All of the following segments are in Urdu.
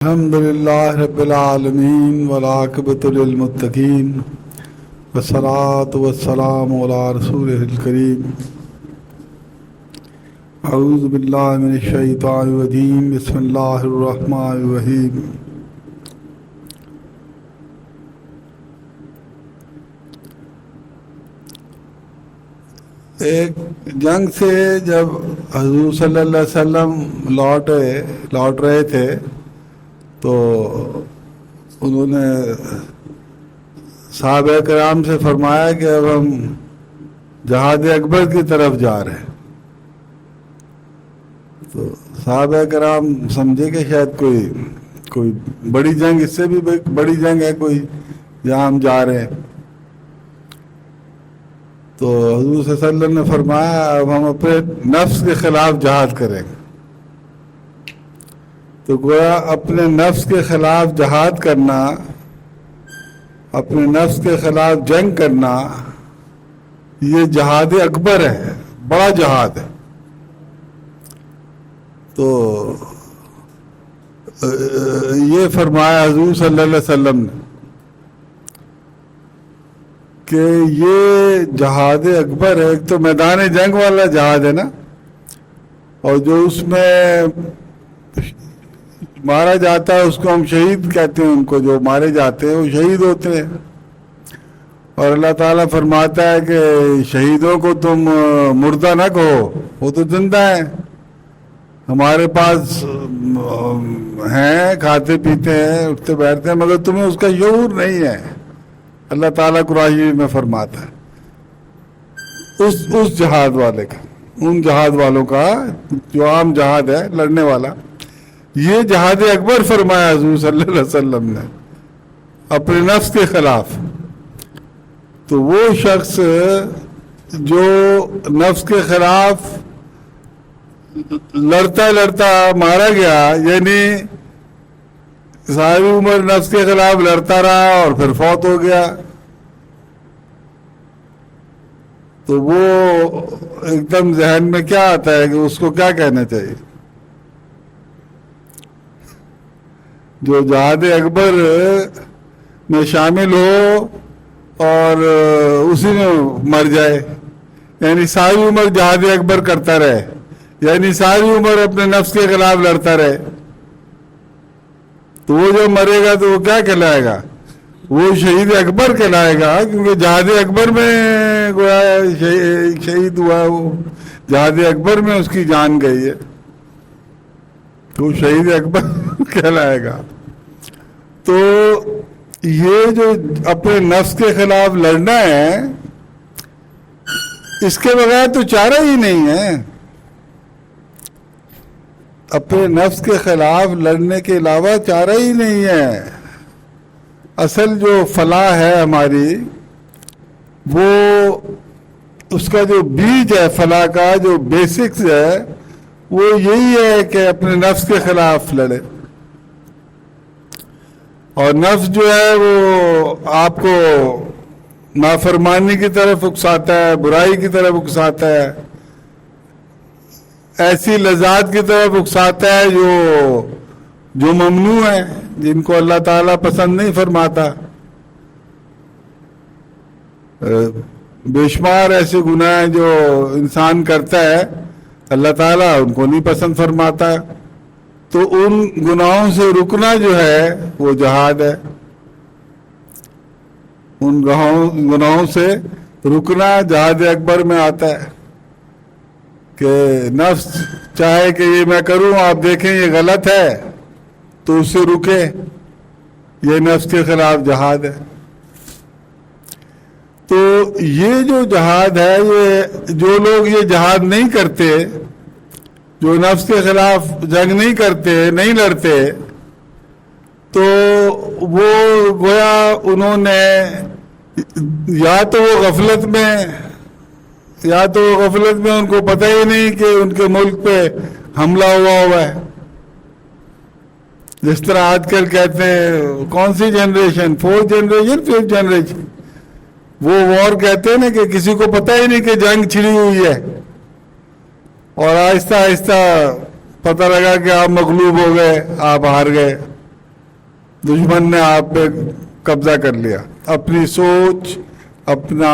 الحمد لله رب العالمين والعاقبة للمتقين والصلاة والسلام على رسوله الكريم. أعوذ بالله من الشيطان الرجيم. بسم الله الرحمن الرحيم. ایک جنگ سے جب حضور صلی اللہ علیہ وسلم لوٹ رہے تھے تو انہوں نے صحابہ کرام سے فرمایا کہ اب ہم جہاد اکبر کی طرف جا رہے ہیں. تو صحابہ کرام سمجھے کہ شاید کوئی بڑی جنگ، اس سے بھی بڑی جنگ ہے کوئی جہاں ہم جا رہے ہیں. تو حضور صلی اللہ علیہ وسلم نے فرمایا اب ہم اپنے نفس کے خلاف جہاد کریں گے. تو گویا اپنے نفس کے خلاف جہاد کرنا، اپنے نفس کے خلاف جنگ کرنا، یہ جہاد اکبر ہے، بڑا جہاد ہے. تو یہ فرمایا حضور صلی اللہ علیہ وسلم نے کہ یہ جہاد اکبر ہے. ایک تو میدان جنگ والا جہاد ہے نا، اور جو اس میں مارا جاتا ہے اس کو ہم شہید کہتے ہیں. ان کو جو مارے جاتے ہیں وہ شہید ہوتے ہیں. اور اللہ تعالیٰ فرماتا ہے کہ شہیدوں کو تم مردہ نہ کہو، وہ تو زندہ ہیں، ہمارے پاس ہیں، کھاتے پیتے ہیں، اٹھتے بیٹھتے ہیں، مگر تمہیں اس کا شعور نہیں ہے. اللہ تعالیٰ قرآن میں فرماتا ہے اس جہاد والے کا، ان جہاد والوں کا جو عام جہاد ہے لڑنے والا، یہ جہاد اکبر فرمایا حضور صلی اللہ علیہ وسلم نے اپنے نفس کے خلاف. تو وہ شخص جو نفس کے خلاف لڑتا مارا گیا، یعنی ساری عمر نفس کے خلاف لڑتا رہا اور پھر فوت ہو گیا، تو وہ ایک دم ذہن میں کیا آتا ہے کہ اس کو کیا کہنا چاہیے؟ جو جہاد اکبر میں شامل ہو اور اسی میں مر جائے، یعنی ساری عمر جہاد اکبر کرتا رہے، یعنی ساری عمر اپنے نفس کے خلاف لڑتا رہے، تو وہ جو مرے گا تو وہ کیا کہلائے گا؟ وہ شہید اکبر کہلائے گا، کیونکہ جہاد اکبر میں گویا شہید ہوا، وہ جہاد اکبر میں اس کی جان گئی ہے، تو وہ شہید اکبر کہلائے گا. تو یہ جو اپنے نفس کے خلاف لڑنا ہے، اس کے بغیر تو چارہ ہی نہیں ہے. اپنے نفس کے خلاف لڑنے کے علاوہ چارہ ہی نہیں ہے. اصل جو فلاح ہے ہماری، وہ اس کا جو بیج ہے، فلاح کا جو بیسکس ہے، وہ یہی ہے کہ اپنے نفس کے خلاف لڑے. اور نفس جو ہے وہ آپ کو نافرمانی کی طرف اکساتا ہے، برائی کی طرف اکساتا ہے، ایسی لذات کی طرف اکساتا ہے جو ممنوع ہے، جن کو اللہ تعالیٰ پسند نہیں فرماتا. بے شمار ایسے گناہ ہیں جو انسان کرتا ہے، اللہ تعالیٰ ان کو نہیں پسند فرماتا. تو ان گناہوں سے رکنا جو ہے وہ جہاد ہے. ان گناہوں سے رکنا جہاد اکبر میں آتا ہے کہ نفس چاہے کہ یہ میں کروں، آپ دیکھیں یہ غلط ہے، تو اس سے رکے. یہ نفس کے خلاف جہاد ہے. تو یہ جو جہاد ہے، یہ جو لوگ یہ جہاد نہیں کرتے، جو نفس کے خلاف جنگ نہیں کرتے، نہیں لڑتے، تو وہ گویا انہوں نے یا تو وہ غفلت میں ان کو پتہ ہی نہیں کہ ان کے ملک پہ حملہ ہوا ہے. جس طرح آج کل کہتے ہیں کون سی generation, 4th generation 5th generation, وہ وار کہتے ہیں نا کہ کسی کو پتہ ہی نہیں کہ جنگ چھڑی ہوئی ہے، اور آہستہ آہستہ پتہ لگا کہ آپ مغلوب ہو گئے، آپ ہار گئے. دشمن نے آپ پہ قبضہ کر لیا, اپنی سوچ, اپنا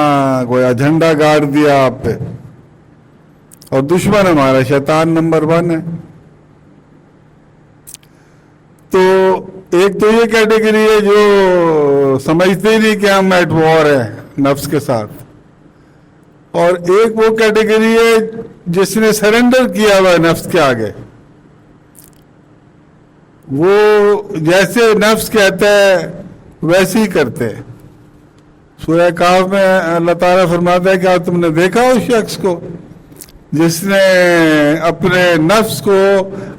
گویا جھنڈا گاڑ دیا آپ پہ, اور دشمن ہمارا شیطان نمبر 1 ہے. تو ایک تو یہ کیٹیگری ہے جو سمجھتے ہی نہیں کہ ہم ایٹ وار ہیں نفس کے ساتھ, اور ایک وہ کیٹیگری ہے جس نے سرنڈر کیا ہوا ہے نفس کے آگے. وہ جیسے نفس کہتا ہے ویسے ہی کرتے ہیں. سورہ کہف میں اللہ تعالیٰ فرماتا ہے کہ تم نے دیکھا اس شخص کو جس نے اپنے نفس کو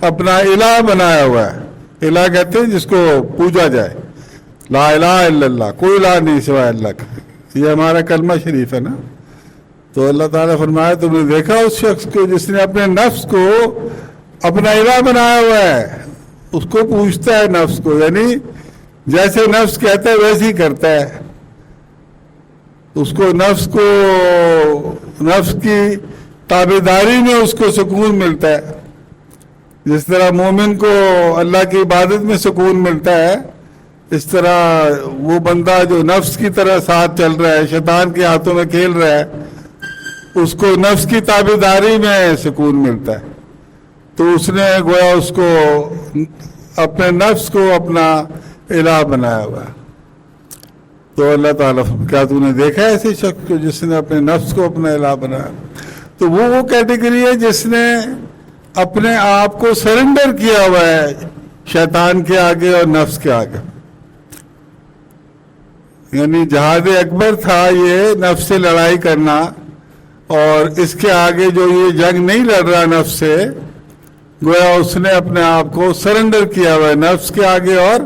اپنا الہ بنایا ہوا ہے. الہ کہتے ہیں جس کو پوجا جائے, لا الہ الا اللہ, کوئی الہ نہیں سوائے اللہ کا. یہ ہمارا کلمہ شریف ہے نا. تو اللہ تعالیٰ فرمایا تم نے دیکھا اس شخص کو جس نے اپنے نفس کو اپنا الہ بنایا ہوا ہے, اس کو پوچھتا ہے نفس کو, یعنی جیسے نفس کہتا ہے ویسے ہی کرتا ہے. اس کو نفس کی تابعداری میں اس کو سکون ملتا ہے. جس طرح مومن کو اللہ کی عبادت میں سکون ملتا ہے, اس طرح وہ بندہ جو نفس کی طرح ساتھ چل رہا ہے, شیطان کے ہاتھوں میں کھیل رہا ہے, اس کو نفس کی تابعداری میں سکون ملتا ہے. تو اس نے گویا اس کو اپنے نفس کو اپنا الہ بنایا ہوا ہے. تو اللہ تعالیٰ کیا تو نے دیکھا ہے ایسے شخص کو جس نے اپنے نفس کو اپنا الہ بنایا؟ تو وہ کیٹیگری ہے جس نے اپنے آپ کو سرنڈر کیا ہوا ہے شیطان کے آگے اور نفس کے آگے. یعنی جہاد اکبر تھا یہ نفس سے لڑائی کرنا, اور اس کے آگے جو یہ جنگ نہیں لڑ رہا نفس سے, گویا اس نے اپنے آپ کو سرنڈر کیا ہوا ہے نفس کے آگے اور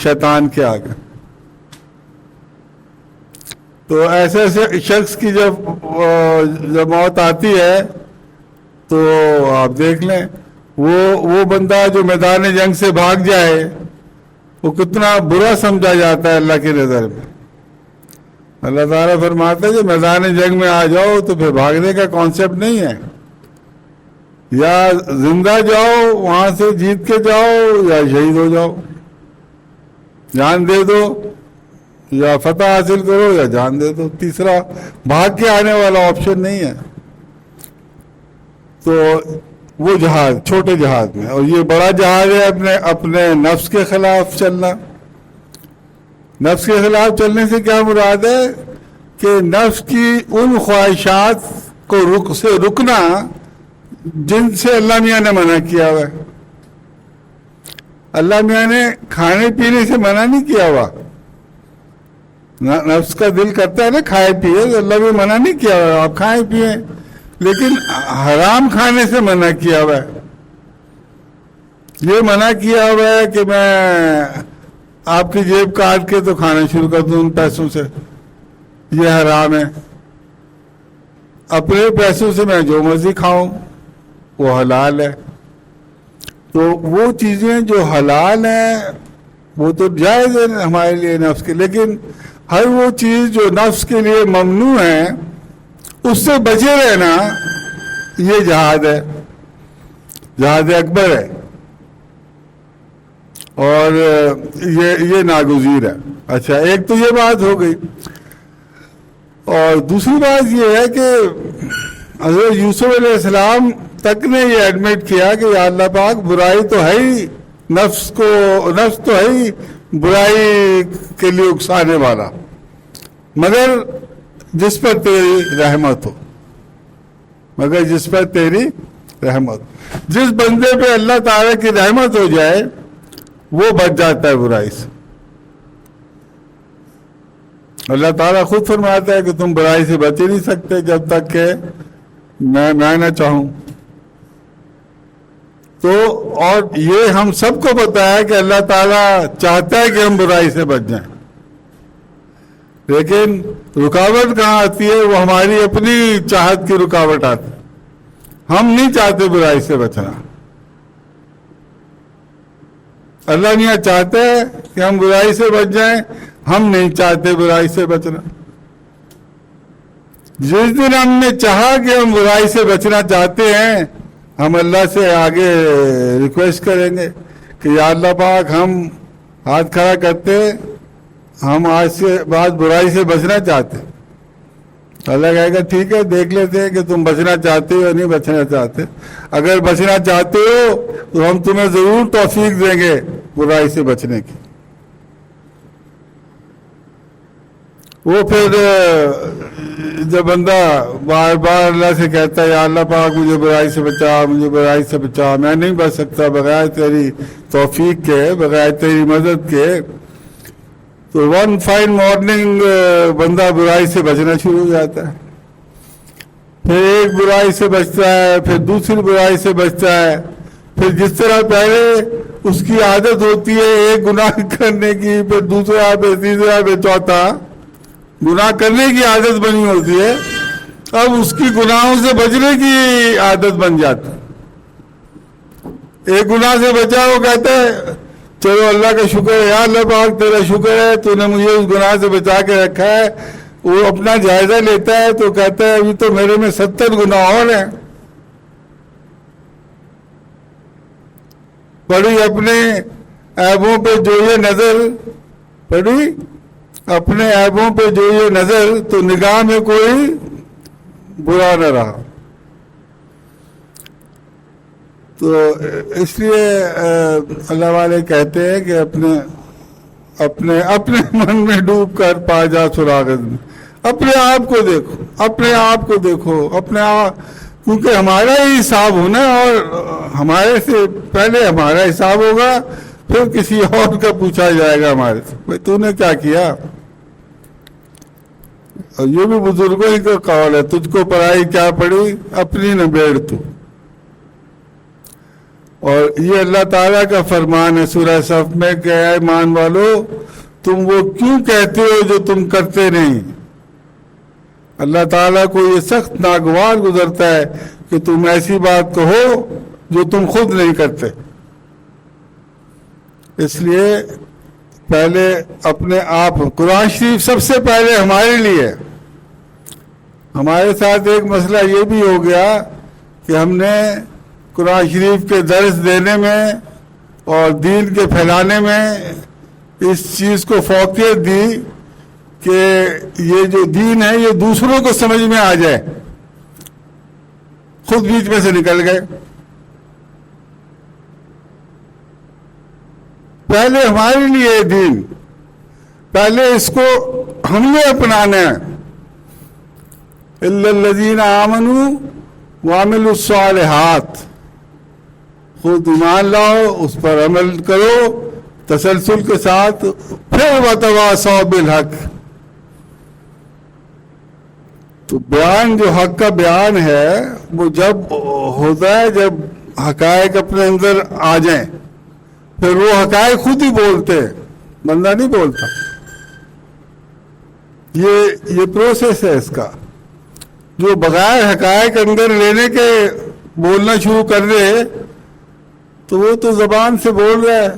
شیطان کے آگے. تو ایسے ایسے شخص کی جب موت آتی ہے تو آپ دیکھ لیں وہ بندہ جو میدان جنگ سے بھاگ جائے وہ کتنا برا سمجھا جاتا ہے اللہ کی نظر میں. اللہ تعالیٰ فرماتا ہے کہ میدان جنگ میں آ جاؤ تو پھر بھاگنے کا کانسیپٹ نہیں ہے, یا زندہ جاؤ وہاں سے جیت کے جاؤ یا شہید ہو جاؤ, جان دے دو یا فتح حاصل کرو یا جان دے دو, تیسرا بھاگ کے آنے والا آپشن نہیں ہے. تو وہ جہاد چھوٹے جہاد میں, اور یہ بڑا جہاد ہے اپنے نفس کے خلاف چلنا. نفس کے خلاف چلنے سے کیا مراد ہے کہ نفس کی ان خواہشات کو سے رکنا جن سے اللہ میاں نے منع کیا ہوا ہے. اللہ میاں نے کھانے پینے سے منع نہیں کیا ہوا. نفس کا دل کرتا ہے نا کھائے پیے, اللہ نے منع نہیں کیا ہوا آپ کھائیں پیئیں, لیکن حرام کھانے سے منع کیا ہوا ہے. یہ منع کیا ہوا ہے کہ میں آپ کی جیب کاٹ کے تو کھانا شروع کر دوں ان پیسوں سے, یہ حرام ہے. اپنے پیسوں سے میں جو مرضی کھاؤں وہ حلال ہے. تو وہ چیزیں جو حلال ہیں وہ تو جائز ہے ہمارے لیے نفس کے, لیکن ہر وہ چیز جو نفس کے لیے ممنوع ہے اس سے بچے رہنا یہ جہاد ہے, جہاد اکبر ہے, اور یہ ناگزیر ہے. اچھا, ایک تو یہ بات ہو گئی, اور دوسری بات یہ ہے کہ حضرت یوسف علیہ السلام تک نے یہ ایڈمٹ کیا کہ یا اللہ پاک برائی تو ہے ہی, نفس تو ہے ہی برائی کے لیے اکسانے والا, مگر جس پر تیری رحمت ہو, مگر جس پر تیری رحمت, جس بندے پہ اللہ تعالیٰ کی رحمت ہو جائے وہ بچ جاتا ہے برائی سے. اللہ تعالیٰ خود فرماتا ہے کہ تم برائی سے بچ ہی نہیں سکتے جب تک کہ میں نہ چاہوں. تو اور یہ ہم سب کو پتا ہے کہ اللہ تعالیٰ چاہتا ہے کہ ہم برائی سے بچ جائیں, لیکن رکاوٹ کہاں آتی ہے, وہ ہماری اپنی چاہت کی رکاوٹ آتی ہے. ہم نہیں چاہتے برائی سے بچنا, اللہ میاں چاہتا ہے کہ ہم برائی سے بچ جائیں, ہم نہیں چاہتے برائی سے بچنا. جس دن ہم نے چاہا کہ ہم برائی سے بچنا چاہتے ہیں, ہم اللہ سے آگے ریکویسٹ کریں گے کہ یا اللہ پاک ہاتھ کھڑا کرتے ہم آج برائی سے بچنا چاہتے. اللہ کہے گا ٹھیک ہے دیکھ لیتے ہیں کہ تم بچنا چاہتے ہو یا نہیں بچنا چاہتے. اگر بچنا چاہتے ہو تو ہم تمہیں ضرور توفیق دیں گے برائی سے بچنے کی. وہ پھر جب بندہ بار بار اللہ سے کہتا ہے یا اللہ پاک مجھے برائی سے بچا, مجھے برائی سے بچا, میں نہیں بچ سکتا بغیر تیری توفیق کے, بغیر تیری مدد کے, تو ون فائن مارننگ بندہ برائی سے بچنا شروع ہو جاتا ہے. پھر ایک برائی سے بچتا ہے, پھر دوسری برائی سے بچتا ہے. پھر جس طرح پہلے اس کی عادت ہوتی ہے ایک گناہ کرنے کی, پھر دوسرا, پھر تیسرا, پھر چوتھا گناہ کرنے کی عادت بنی ہوتی ہے, اب اس کی گناہوں سے بچنے کی عادت بن جاتی ہے. ایک گناہ سے بچا وہ کہتا ہے چلو اللہ کا شکر ہے, یا اللہ پاک تیرا شکر ہے تو نے مجھے اس گناہ سے بچا کے رکھا ہے. وہ اپنا جائزہ لیتا ہے تو کہتا ہے ابھی تو میرے میں 70 گناہ اور ہیں. پڑی اپنے عیبوں پہ جو یہ نظر, پڑی اپنے عیبوں پہ جو یہ نظر, تو نگاہ میں کوئی برا نہ رہا. تو اس لیے اللہ والے کہتے ہیں کہ اپنے من میں ڈوب کر پا جا سراغت میں. اپنے آپ کو دیکھو, اپنے آپ کو دیکھو, اپنے آپ, کیونکہ ہمارا ہی حساب ہونا, اور ہمارے سے پہلے ہمارا حساب ہوگا, پھر کسی اور کا پوچھا جائے گا ہمارے سے بھائی تو نے کیا کیا. اور یہ بھی بزرگوں ہی کا قول ہے, تجھ کو پرائی کیا پڑی اپنی نہ بیڑ تو. اور یہ اللہ تعالیٰ کا فرمان ہے سورہ صف میں کہ اے ایمان والو تم وہ کیوں کہتے ہو جو تم کرتے نہیں. اللہ تعالیٰ کو یہ سخت ناگوار گزرتا ہے کہ تم ایسی بات کہو جو تم خود نہیں کرتے. اس لیے پہلے اپنے آپ, قرآن شریف سب سے پہلے ہمارے لیے. ہمارے ساتھ ایک مسئلہ یہ بھی ہو گیا کہ ہم نے قرآن شریف کے درس دینے میں اور دین کے پھیلانے میں اس چیز کو فوقیت دی کہ یہ جو دین ہے یہ دوسروں کو سمجھ میں آ جائے, خود بیچ میں سے نکل گئے. پہلے ہمارے لیے دین, پہلے اس کو ہم نے اپنانا ہے. الا الذین آمنوا وعملوا الصالحات, خود ایمان لاؤ, اس پر عمل کرو تسلسل کے ساتھ, پھر وتواصوا بالحق. تو بیان جو حق کا بیان ہے وہ جب ہوتا ہے جب حقائق اپنے اندر آ جائیں, پھر وہ حقائق خود ہی بولتے, بندہ نہیں بولتا. یہ پروسیس ہے اس کا. جو بغیر حقائق اندر لینے کے بولنا شروع کر دے تو وہ تو زبان سے بول رہا ہے,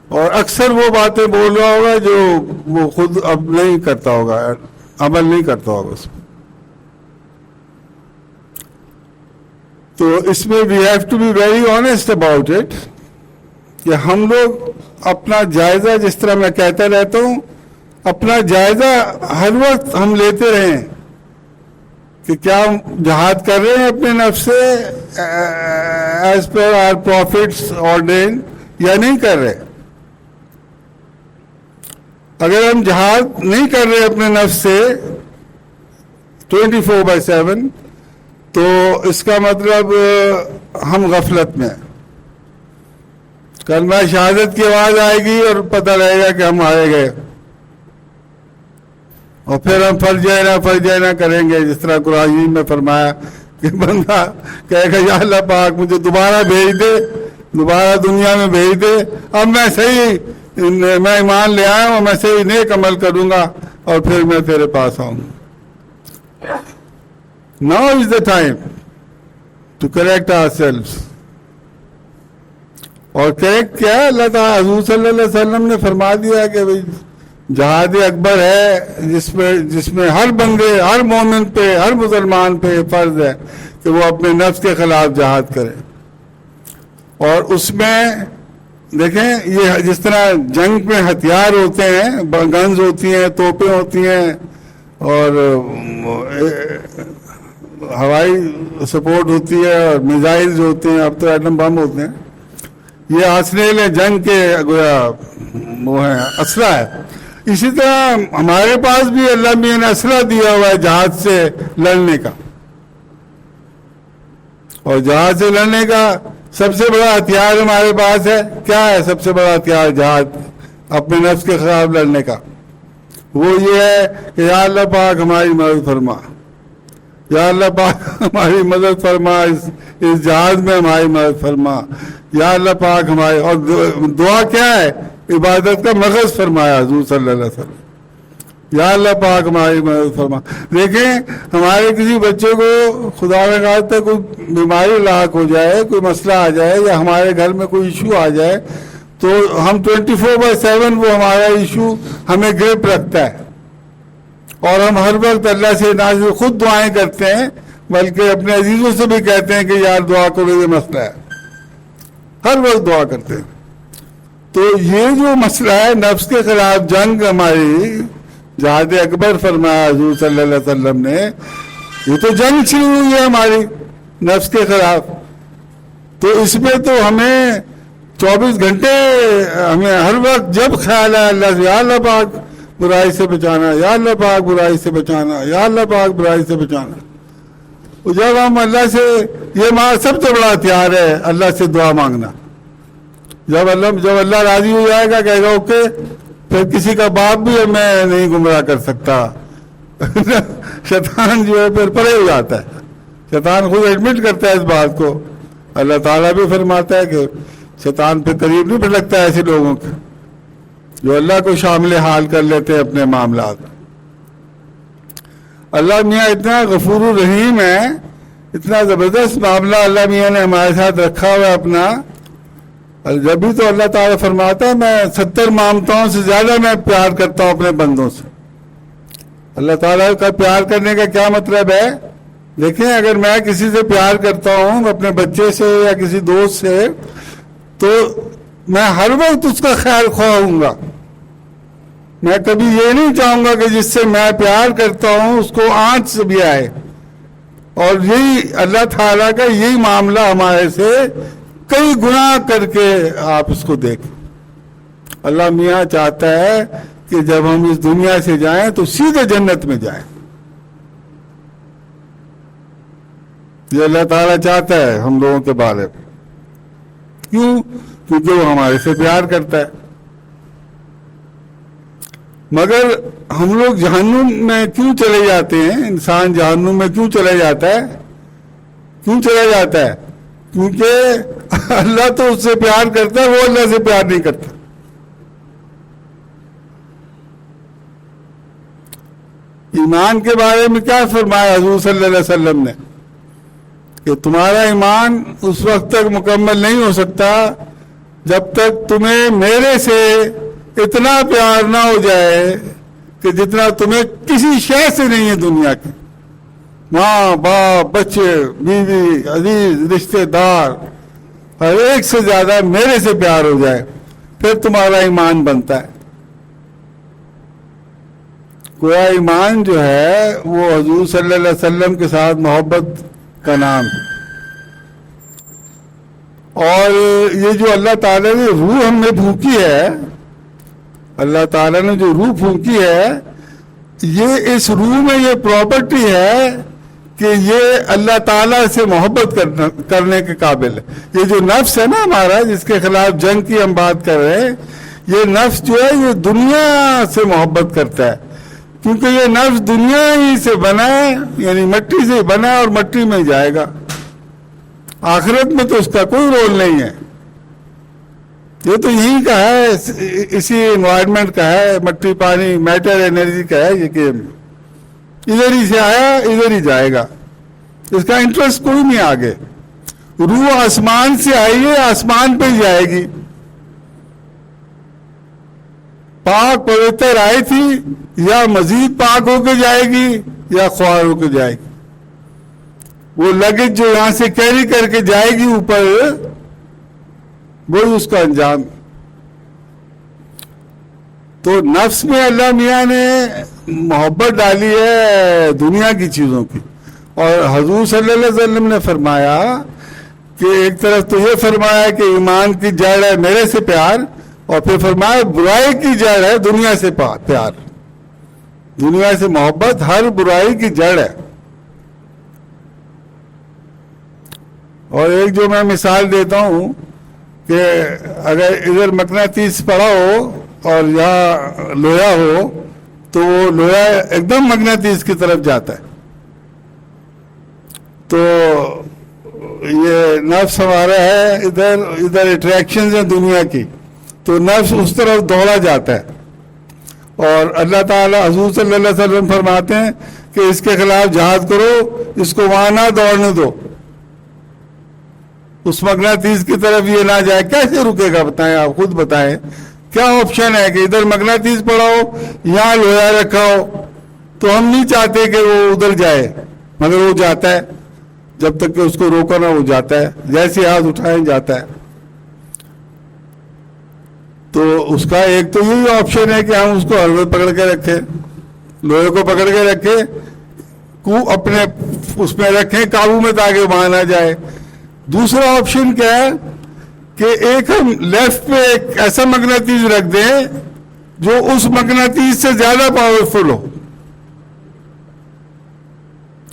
اور اکثر وہ باتیں بول رہا ہوگا جو وہ خود اب نہیں کرتا ہوگا, عمل نہیں کرتا ہوگا اس میں. تو اس میں we have to be very honest about it, کہ ہم لوگ اپنا جائزہ, جس طرح میں کہتا رہتا ہوں, اپنا جائزہ ہر وقت ہم لیتے رہیں کہ کیا ہم جہاد کر رہے ہیں اپنے نفس سے ایز پر آر پروفٹس آرڈین, یا نہیں کر رہے. اگر ہم جہاد نہیں کر رہے اپنے نفس سے 24/7 تو اس کا مطلب ہم غفلت میں. کلمہ شہادت کی آواز آئے گی اور پتہ رہے گا کہ ہم ہارے گئے, اور پھر ہم فرجینا کریں گے, جس طرح قرآن میں فرمایا کہ بندہ کہے گا یا اللہ پاک مجھے دوبارہ بھیج دے, دوبارہ دنیا میں بھیج دے, اب میں صحیح, میں ایمان لے آیا ہوں, میں صحیح نیک عمل کروں گا اور پھر میں تیرے پاس آؤں گا. Now is the time to correct ourselves. اور کریکٹ کیا ہے, اللہ تعالیٰ حضور صلی اللہ علیہ وسلم نے فرما دیا کہ بھئی جہاد اکبر ہے جس میں ہر بندے, ہر مومن پہ, ہر مسلمان پہ فرض ہے کہ وہ اپنے نفس کے خلاف جہاد کرے, اور اس میں دیکھیں یہ جس طرح جنگ میں ہتھیار ہوتے ہیں، گنز ہوتی ہیں، توپیں ہوتی ہیں، اور ہوائی سپورٹ ہوتی ہے، اور میزائل جو ہوتے ہیں، اب تو ایٹم بم ہوتے ہیں، یہ آسنیل ہے جنگ کے گویا وہ ہے، اسلحہ ہے۔ اسی طرح ہمارے پاس بھی اللہ میاں نے اسلحہ دیا ہوا ہے جہاد سے لڑنے کا، اور جہاد سے لڑنے کا سب سے بڑا ہتھیار ہمارے پاس ہے۔ کیا ہے سب سے بڑا ہتھیار جہاد اپنے نفس کے خلاف لڑنے کا؟ وہ یہ ہے کہ یا اللہ پاک ہماری مدد فرما، یا اللہ پاک ہماری مدد فرما، اس جہاد میں ہماری مدد فرما، یا اللہ پاک ہماری۔ اور دعا کیا ہے؟ عبادت کا مغز فرمایا حضور صلی اللہ علیہ وسلم، یا اللہ پاک ہماری مدد فرما۔ دیکھیں ہمارے کسی بچے کو خدا نہ خواستہ کوئی بیماری لاحق ہو جائے، کوئی مسئلہ آ جائے، یا ہمارے گھر میں کوئی ایشو آ جائے، تو ہم 24/7 وہ ہمارا ایشو ہمیں گرپ رکھتا ہے، اور ہم ہر وقت اللہ سے نہ صرف خود دعائیں کرتے ہیں بلکہ اپنے عزیزوں سے بھی کہتے ہیں کہ یار دعا کرو، یہ مسئلہ ہے، ہر وقت دعا کرتے ہیں۔ تو یہ جو مسئلہ ہے نفس کے خلاف جنگ، ہماری جہاد اکبر فرمایا حضور صلی اللہ علیہ وسلم نے، یہ تو جنگ شروع ہوئی ہے ہماری نفس کے خلاف۔ تو اس میں تو ہمیں 24 گھنٹے ہمیں ہر وقت جب خیال ہے اللہ سے، یا اللہ پاک برائی سے بچانا، یا اللہ پاک برائی سے بچانا، یا اللہ پاک برائی سے بچانا۔ تو جب ہم اللہ سے، یہ سب سے بڑا ہتھیار ہے اللہ سے دعا مانگنا۔ جب اللہ راضی ہو جائے گا، کہے گا اوکے، پھر کسی کا باپ بھی میں نہیں گمراہ کر سکتا۔ شیطان جو ہے پھر پرے ہو جاتا ہے، شیطان خود ایڈمٹ کرتا ہے اس بات کو۔ اللہ تعالیٰ بھی فرماتا ہے کہ شیطان پہ قریب نہیں پھٹکتا ہے ایسے لوگوں کے جو اللہ کو شامل حال کر لیتے ہیں اپنے معاملات۔ اللہ میاں اتنا غفور الرحیم ہے، اتنا زبردست معاملہ اللہ میاں نے ہمارے ساتھ رکھا ہوا ہے اپنا۔ جب بھی تو اللہ تعالیٰ فرماتا ہے میں 70 مامتاؤں سے زیادہ میں پیار کرتا ہوں اپنے بندوں سے۔ اللہ تعالیٰ کا پیار کرنے کا کیا مطلب ہے؟ دیکھیں اگر میں کسی سے پیار کرتا ہوں، اپنے بچے سے یا کسی دوست سے، تو میں ہر وقت اس کا خیال خواہ ہوں گا۔ میں کبھی یہ نہیں چاہوں گا کہ جس سے میں پیار کرتا ہوں اس کو آنچ سے بھی آئے۔ اور یہی اللہ تعالیٰ کا یہی معاملہ ہمارے سے کئی گناہ کر کے آپ اس کو دیکھیں۔ اللہ میاں چاہتا ہے کہ جب ہم اس دنیا سے جائیں تو سیدھے جنت میں جائیں۔ یہ اللہ تعالیٰ چاہتا ہے ہم لوگوں کے بارے میں۔ کیوں؟ کیونکہ وہ ہمارے سے پیار کرتا ہے۔ مگر ہم لوگ جہنم میں کیوں چلے جاتے ہیں؟ انسان جہنم میں کیوں چلا جاتا ہے؟ کیوں چلا جاتا ہے؟ کیونکہ اللہ تو اس سے پیار کرتا ہے، وہ اللہ سے پیار نہیں کرتا۔ ایمان کے بارے میں کیا فرمایا حضور صلی اللہ علیہ وسلم نے کہ تمہارا ایمان اس وقت تک مکمل نہیں ہو سکتا جب تک تمہیں میرے سے اتنا پیار نہ ہو جائے کہ جتنا تمہیں کسی شے سے نہیں ہے دنیا کی۔ ماں باپ، بچے، بیوی، عزیز، رشتے دار، ہر ایک سے زیادہ میرے سے پیار ہو جائے، پھر تمہارا ایمان بنتا ہے۔ گویا ایمان جو ہے وہ حضور صلی اللہ علیہ وسلم کے ساتھ محبت کا نام ہے۔ اور یہ جو اللہ تعالیٰ نے روح ہم میں پھونکی ہے، اللہ تعالیٰ نے جو روح پھونکی ہے، یہ اس روح میں یہ پراپرٹی ہے کہ یہ اللہ تعالیٰ سے محبت کرنے کے قابل ہے۔ یہ جو نفس ہے نا ہمارا، جس کے خلاف جنگ کی ہم بات کر رہے ہیں، یہ نفس جو ہے یہ دنیا سے محبت کرتا ہے، کیونکہ یہ نفس دنیا ہی سے بنا ہے، یعنی مٹی سے بنا ہے اور مٹی میں جائے گا۔ آخرت میں تو اس کا کوئی رول نہیں ہے۔ یہ تو یہی کا ہے، اسی انوائرمنٹ کا ہے، مٹی پانی میٹر انرجی کا ہے یہ گیم۔ ادھر ہی سے آیا ادھر ہی جائے گا، اس کا انٹرسٹ کوئی نہیں آگے۔ روح آسمان سے آئی ہے، آسمان پہ ہی جائے گی۔ پاک پوتر آئی تھی، یا مزید پاک ہو کے جائے گی یا خوار ہو کے جائے گی۔ وہ لگیج جو یہاں سے کیری کر کے جائے گی اوپر، وہی اس کا انجام۔ تو نفس میں اللہ میاں نے محبت ڈالی ہے دنیا کی چیزوں کی. اور حضور صلی اللہ علیہ وسلم نے فرمایا کہ ایک طرف تو یہ فرمایا کہ ایمان کی جڑ ہے میرے سے پیار, اور پھر فرمایا برائی کی جڑ ہے دنیا سے پیار. دنیا سے محبت ہر برائی کی جڑ ہے. اور ایک جو میں مثال دیتا ہوں کہ اگر ادھر مقناطیس پڑا ہو اور یہاں لوہا ہو تو وہ لوہا ایک دم مقناطیس کی طرف جاتا ہے. تو یہ نفس ہمارا ہے, ادھر اٹریکشنز ہیں دنیا کی, تو نفس اس طرف دوڑا جاتا ہے. اور اللہ تعالیٰ حضور صلی اللہ علیہ وسلم فرماتے ہیں کہ اس کے خلاف جہاد کرو, اس کو وہاں نہ دوڑنے دو, اس مقناطیس کی طرف یہ نہ جائے. کیسے رکے گا بتائیں, آپ خود بتائیں کیا آپشن ہے کہ ادھر مقناطیس پڑا ہو یہاں لوہا رکھا ہو. تو ہم نہیں چاہتے کہ وہ ادھر جائے, مگر وہ جاتا ہے. جب تک کہ اس کو روکا نہ وہ جاتا ہے, جیسے ہاتھ اٹھائیں جاتا ہے. تو اس کا ایک تو یہی آپشن ہے کہ ہم اس کو ہر وقت پکڑ کے رکھیں, لوہے کو پکڑ کے رکھیں, اپنے اس میں رکھیں قابو میں تاکہ وہاں نہ جائے. دوسرا آپشن کیا ہے کہ ایک ہم لیفٹ پہ ایک ایسا مقناطیس رکھ دیں جو اس مقناطیس سے زیادہ پاورفل ہو.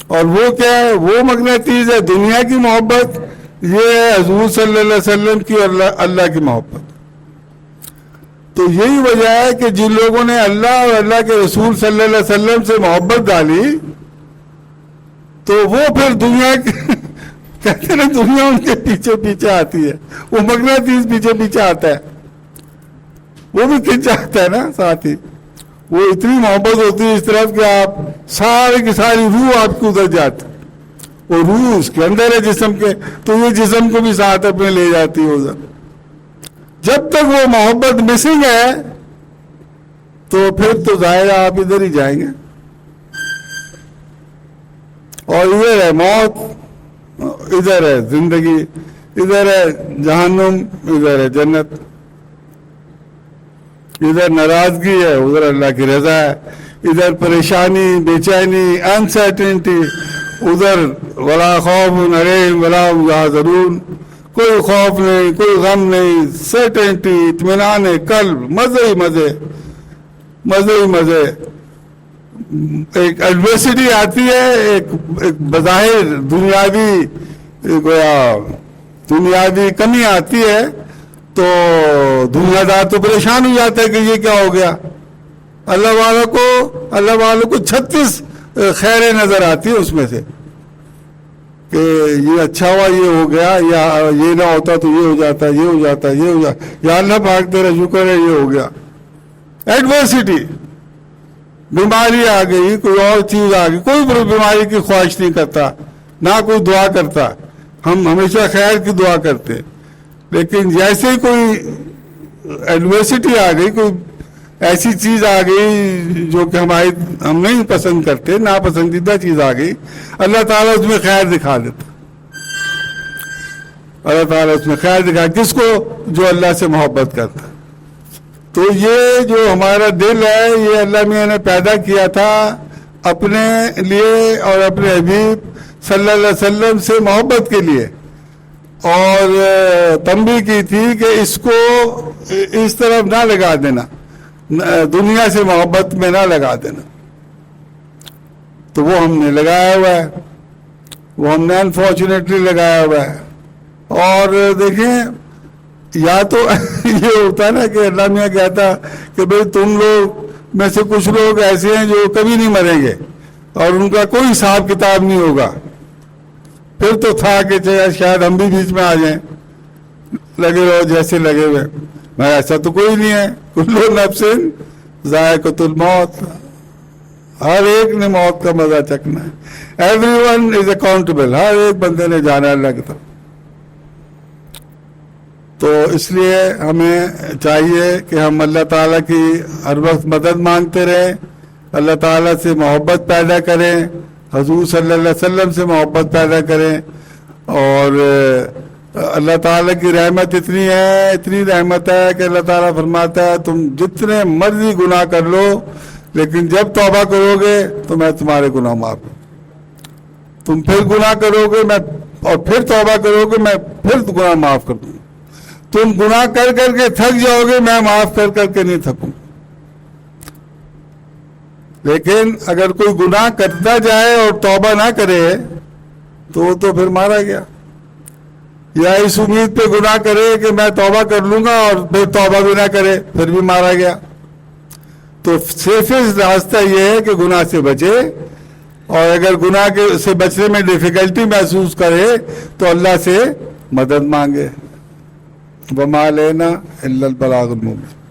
اور وہ کیا ہے, وہ مقناطیس ہے دنیا کی محبت, یہ ہے حضور صلی اللہ علیہ وسلم کی اور اللہ کی محبت. تو یہی وجہ ہے کہ جن لوگوں نے اللہ اور اللہ کے رسول صلی اللہ علیہ وسلم سے محبت ڈالی تو وہ پھر دنیا کے کہتے ہیں نا دنیا ان کے پیچھے پیچھے آتی ہے, وہ مقناطیس پیچھے پیچھے آتا ہے, وہ بھی کھنچ جاتا ہے نا ساتھ ہی. وہ اتنی محبت ہوتی ہے اس طرف کہ آپ سارے کی ساری روح آپ کو ادھر جاتی, وہ روح اس کے اندر ہے جسم کے, تو یہ جسم کو بھی ساتھ اپنے لے جاتی ہے ادھر. جب تک وہ محبت مسنگ ہے تو پھر تو ظاہر ہے آپ ادھر ہی جائیں گے. اور ادھر ہے موت, ادھر ہے زندگی, ادھر ہے جہنم, ادھر ہے جنت. ادھر ناراضگی ہے, ادھر اللہ کی رضا ہے. ادھر پریشانی, بے چینی, انسرٹنٹی, ادھر ولا خوف علیہم ولا هم يحزنون, کوئی خوف نہیں, کوئی غم نہیں, سرٹنٹی, اطمینان قلب, مزے ہی مزے, مزے ہی مزے. ایک ایڈورسٹی آتی ہے, ایک بظاہر دنیاوی کمی آتی ہے تو دنیا دار تو پریشان ہو جاتا ہے کہ یہ کیا ہو گیا. اللہ والوں کو 36 خیریں نظر آتی ہے اس میں سے کہ یہ اچھا ہوا, یہ ہو گیا, یا یہ نہ ہوتا تو یہ ہو جاتا, یہ ہو جاتا, یہ ہو جاتا, یا اللہ پاک تیرا شکر ہے یہ ہو گیا. ایڈورسٹی, بیماری آ گئی, کوئی اور چیز آ گئی, کوئی بیماری کی خواہش نہیں کرتا, نہ کوئی دعا کرتا. ہم ہمیشہ خیر کی دعا کرتے, لیکن جیسے ہی کوئی ایڈورسٹی آ گئی, کوئی ایسی چیز آ گئی جو کہ ہم نہیں پسند کرتے, ناپسندیدہ چیز آ گئی, اللہ تعالیٰ اس میں خیر دکھا دیتا. اللہ تعالیٰ اس میں خیر دکھا کس کو, جو اللہ سے محبت کرتا. تو یہ جو ہمارا دل ہے یہ اللہ میاں نے پیدا کیا تھا اپنے لیے اور اپنے حبیب صلی اللہ علیہ وسلم سے محبت کے لیے, اور تنبیہ کی تھی کہ اس کو اس طرف نہ لگا دینا, دنیا سے محبت میں نہ لگا دینا. تو وہ ہم نے لگایا ہوا ہے, وہ ہم نے انفارچونیٹلی لگایا ہوا ہے. اور دیکھیں, یا تو یہ ہوتا ہے نا کہ اللہ میاں کہتا کہ بھئی تم لوگ میں سے کچھ لوگ ایسے ہیں جو کبھی نہیں مریں گے اور ان کا کوئی حساب کتاب نہیں ہوگا. پھر تو تھا کہ شاید ہم بھی بیچ میں آ جائیں, لگے رہو جیسے لگے ہوئے. میں ایسا تو کوئی نہیں ہے, کل نفس ذائقۃ الموت, ہر ایک نے موت کا مزہ چکھنا ہے. ایوری ون از اکاؤنٹیبل, ہر ایک بندے نے جانا اللہ کی طرف. تو اس لیے ہمیں چاہیے کہ ہم اللہ تعالیٰ کی ہر وقت مدد مانگتے رہیں, اللہ تعالیٰ سے محبت پیدا کریں, حضور صلی اللہ علیہ وسلم سے محبت پیدا کریں, اور اللہ تعالیٰ کی رحمت اتنی رحمت ہے کہ اللہ تعالیٰ فرماتا ہے تم جتنے مرضی گناہ کر لو لیکن جب توبہ کرو گے تو میں تمہارے گناہ معاف کروں. تم پھر گناہ کرو گے میں اور پھر توبہ کرو گے میں پھر گناہ معاف کر دوں. تم گناہ کر کر کے تھک جاؤ گے میں معاف کر کر کے نہیں تھکوں. لیکن اگر کوئی گناہ کرتا جائے اور توبہ نہ کرے تو پھر مارا گیا. یا اس امید پہ گناہ کرے کہ میں توبہ کر لوں گا اور پھر توبہ بھی نہ کرے پھر بھی مارا گیا. تو سیفسٹ راستہ یہ ہے کہ گناہ سے بچے, اور اگر گناہ سے بچنے میں ڈیفیکلٹی محسوس کرے تو اللہ سے مدد مانگے. وما علینا الا البلاغ المبین.